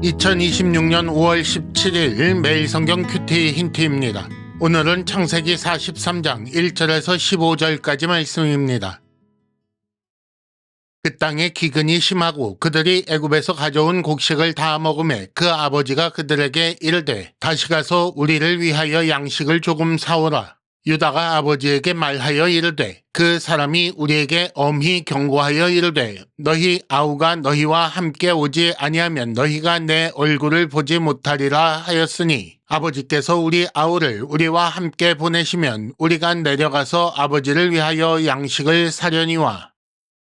2026년 5월 17일 매일 성경 큐티 힌트입니다. 오늘은 창세기 43장 1절에서 15절까지 말씀입니다. 그 땅에 기근이 심하고 그들이 애굽에서 가져온 곡식을 다 먹음에 그 아버지가 그들에게 이르되 다시 가서 우리를 위하여 양식을 조금 사오라. 유다가 아버지에게 말하여 이르되 그 사람이 우리에게 엄히 경고하여 이르되 너희 아우가 너희와 함께 오지 아니하면 너희가 내 얼굴을 보지 못하리라 하였으니 아버지께서 우리 아우를 우리와 함께 보내시면 우리가 내려가서 아버지를 위하여 양식을 사려니와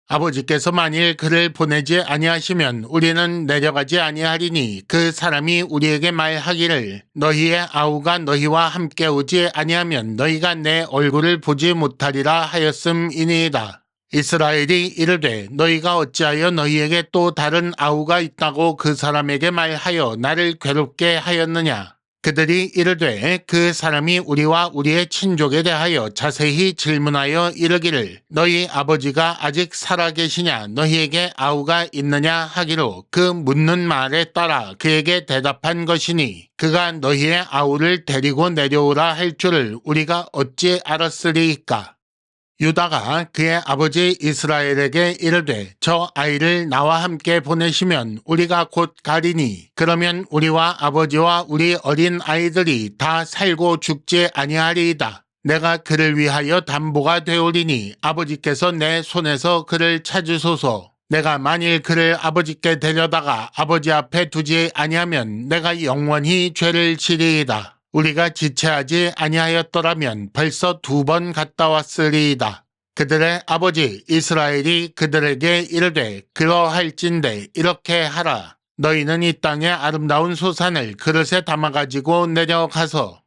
아버지께서 만일 그를 보내지 아니하시면 우리는 내려가지 아니하리니 그 사람이 우리에게 말하기를 너희의 아우가 너희와 함께 오지 아니하면 너희가 내 얼굴을 보지 못하리라 하였음이니이다. 이스라엘이 이르되 너희가 어찌하여 너희에게 또 다른 아우가 있다고 그 사람에게 말하여 나를 괴롭게 하였느냐. 그들이 이르되 그 사람이 우리와 우리의 친족에 대하여 자세히 질문하여 이르기를 너희 아버지가 아직 살아계시냐 너희에게 아우가 있느냐 하기로 그 묻는 말에 따라 그에게 대답한 것이니 그가 너희의 아우를 데리고 내려오라 할 줄을 우리가 어찌 알았으리이까. 유다가 그의 아버지 이스라엘에게 이르되 저 아이를 나와 함께 보내시면 우리가 곧 가리니 그러면 우리와 아버지와 우리 어린 아이들이 다 살고 죽지 아니하리이다. 내가 그를 위하여 담보가 되오리니 아버지께서 내 손에서 그를 찾으소서. 내가 만일 그를 아버지께 데려다가 아버지 앞에 두지 아니하면 내가 영원히 죄를 지리이다. 우리가 지체하지 아니하였더라면 벌써 2번 갔다 왔으리이다. 그들의 아버지 이스라엘이 그들에게 이르되 그러할진대 이렇게 하라. 너희는 이 땅의 아름다운 소산을 그릇에 담아가지고 내려가서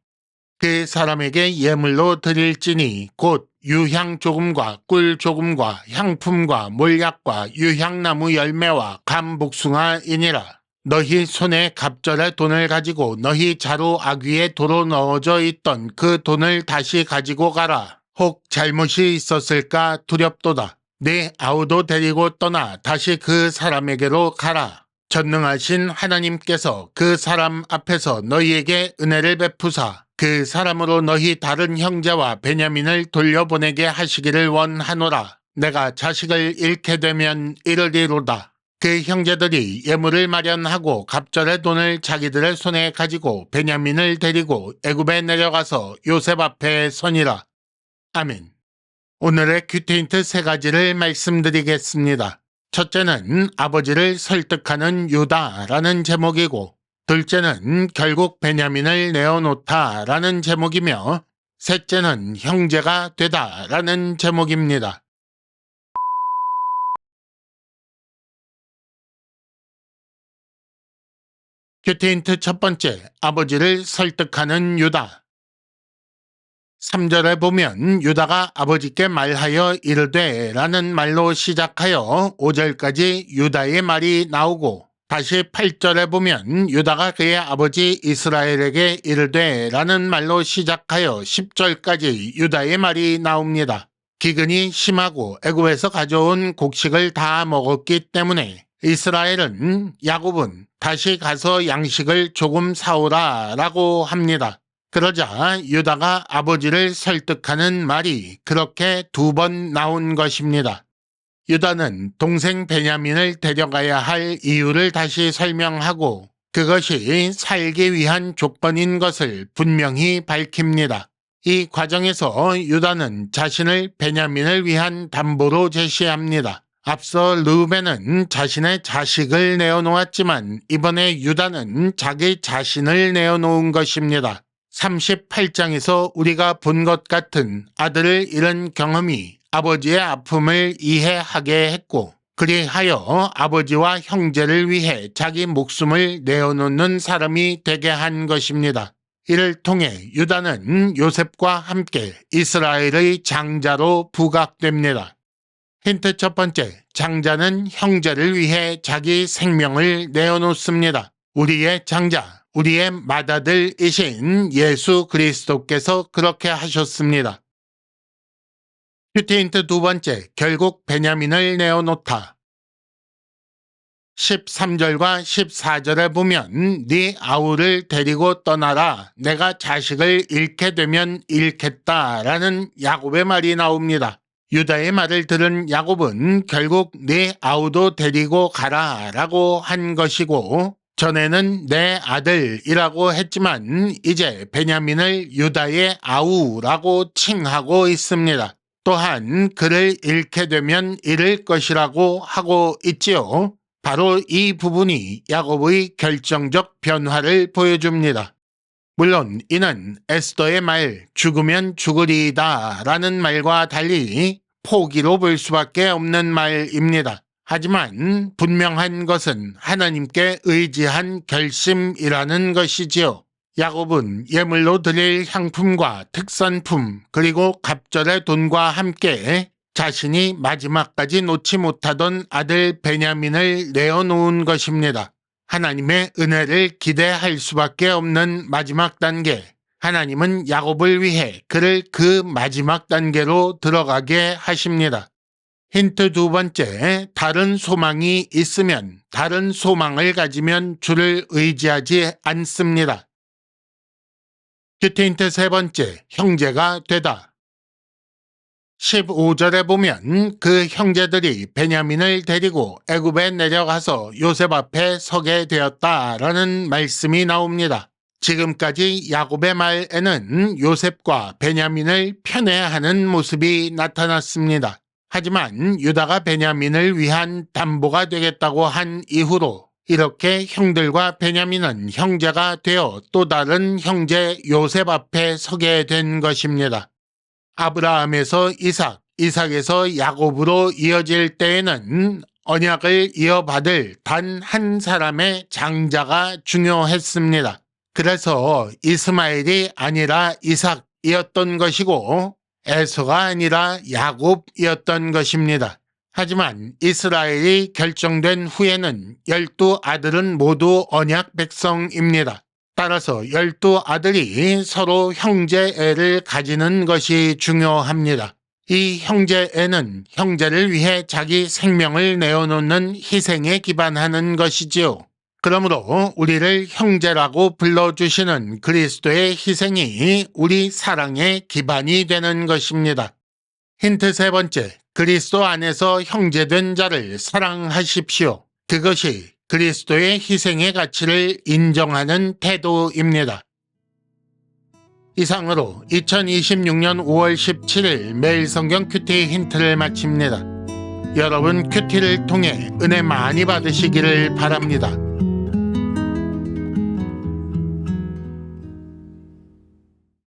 그 사람에게 예물로 드릴지니 곧 유향 조금과 꿀 조금과 향품과 몰약과 유향나무 열매와 감복숭아이니라. 너희 손에 갑절의 돈을 가지고 너희 자루 아귀에 도로 넣어져 있던 그 돈을 다시 가지고 가라. 혹 잘못이 있었을까 두렵도다. 네 아우도 데리고 떠나 다시 그 사람에게로 가라. 전능하신 하나님께서 그 사람 앞에서 너희에게 은혜를 베푸사 그 사람으로 너희 다른 형제와 베냐민을 돌려보내게 하시기를 원하노라. 내가 자식을 잃게 되면 이르리로다. 그 형제들이 예물을 마련하고 갑절의 돈을 자기들의 손에 가지고 베냐민을 데리고 애굽에 내려가서 요셉 앞에 서니라. 아멘. 오늘의 큐티 힌트 3가지를 말씀드리겠습니다. 첫째는 아버지를 설득하는 유다라는 제목이고 둘째는 결국 베냐민을 내어놓다라는 제목이며 셋째는 형제가 되다라는 제목입니다. 큐티 힌트 첫 번째, 아버지를 설득하는 유다. 3절에 보면 유다가 아버지께 말하여 이르되 라는 말로 시작하여 5절까지 유다의 말이 나오고 다시 8절에 보면 유다가 그의 아버지 이스라엘에게 이르되 라는 말로 시작하여 10절까지 유다의 말이 나옵니다. 기근이 심하고 애굽에서 가져온 곡식을 다 먹었기 때문에 이스라엘은 야곱은 다시 가서 양식을 조금 사오라 라고 합니다. 그러자 유다가 아버지를 설득하는 말이 그렇게 2번 나온 것입니다. 유다는 동생 베냐민을 데려가야 할 이유를 다시 설명하고 그것이 살기 위한 조건인 것을 분명히 밝힙니다. 이 과정에서 유다는 자신을 베냐민을 위한 담보로 제시합니다. 앞서 르우벤은 자신의 자식을 내어놓았지만 이번에 유다는 자기 자신을 내어놓은 것입니다. 38장에서 우리가 본 것 같은 아들을 잃은 경험이 아버지의 아픔을 이해하게 했고 그리하여 아버지와 형제를 위해 자기 목숨을 내어놓는 사람이 되게 한 것입니다. 이를 통해 유다는 요셉과 함께 이스라엘의 장자로 부각됩니다. 힌트 첫 번째, 장자는 형제를 위해 자기 생명을 내어놓습니다. 우리의 장자, 우리의 맏아들이신 예수 그리스도께서 그렇게 하셨습니다. 큐티 힌트 두 번째, 결국 베냐민을 내어놓다. 13절과 14절에 보면 네 아우를 데리고 떠나라. 내가 자식을 잃게 되면 잃겠다라는 야곱의 말이 나옵니다. 유다의 말을 들은 야곱은 결국 네 아우도 데리고 가라라고 한 것이고, 전에는 내 아들이라고 했지만 이제 베냐민을 유다의 아우라고 칭하고 있습니다. 또한 그를 잃게 되면 잃을 것이라고 하고 있지요. 바로 이 부분이 야곱의 결정적 변화를 보여줍니다. 물론 이는 에스더의 말 죽으면 죽으리이다 라는 말과 달리 포기로 볼 수밖에 없는 말입니다. 하지만 분명한 것은 하나님께 의지한 결심이라는 것이지요. 야곱은 예물로 드릴 향품과 특선품 그리고 갑절의 돈과 함께 자신이 마지막까지 놓지 못하던 아들 베냐민을 내어놓은 것입니다. 하나님의 은혜를 기대할 수밖에 없는 마지막 단계. 하나님은 야곱을 위해 그를 그 마지막 단계로 들어가게 하십니다. 힌트 두 번째, 다른 소망이 있으면, 다른 소망을 가지면 주를 의지하지 않습니다. 큐티 힌트 세 번째, 형제가 되다. 15절에 보면 그 형제들이 베냐민을 데리고 애굽에 내려가서 요셉 앞에 서게 되었다라는 말씀이 나옵니다. 지금까지 야곱의 말에는 요셉과 베냐민을 편애하는 모습이 나타났습니다. 하지만 유다가 베냐민을 위한 담보가 되겠다고 한 이후로 이렇게 형들과 베냐민은 형제가 되어 또 다른 형제 요셉 앞에 서게 된 것입니다. 아브라함에서 이삭, 이삭에서 야곱으로 이어질 때에는 언약을 이어받을 단 한 사람의 장자가 중요했습니다. 그래서 이스마엘이 아니라 이삭이었던 것이고 에서가 아니라 야곱이었던 것입니다. 하지만 이스라엘이 결정된 후에는 12아들은 모두 언약 백성입니다. 따라서 12아들이 서로 형제애를 가지는 것이 중요합니다. 이 형제애는 형제를 위해 자기 생명을 내어놓는 희생에 기반하는 것이지요. 그러므로 우리를 형제라고 불러주시는 그리스도의 희생이 우리 사랑의 기반이 되는 것입니다. 힌트 세 번째, 그리스도 안에서 형제된 자를 사랑하십시오. 그것이 그리스도의 희생의 가치를 인정하는 태도입니다. 이상으로 2026년 5월 17일 매일 성경 큐티 힌트를 마칩니다. 여러분 큐티를 통해 은혜 많이 받으시기를 바랍니다.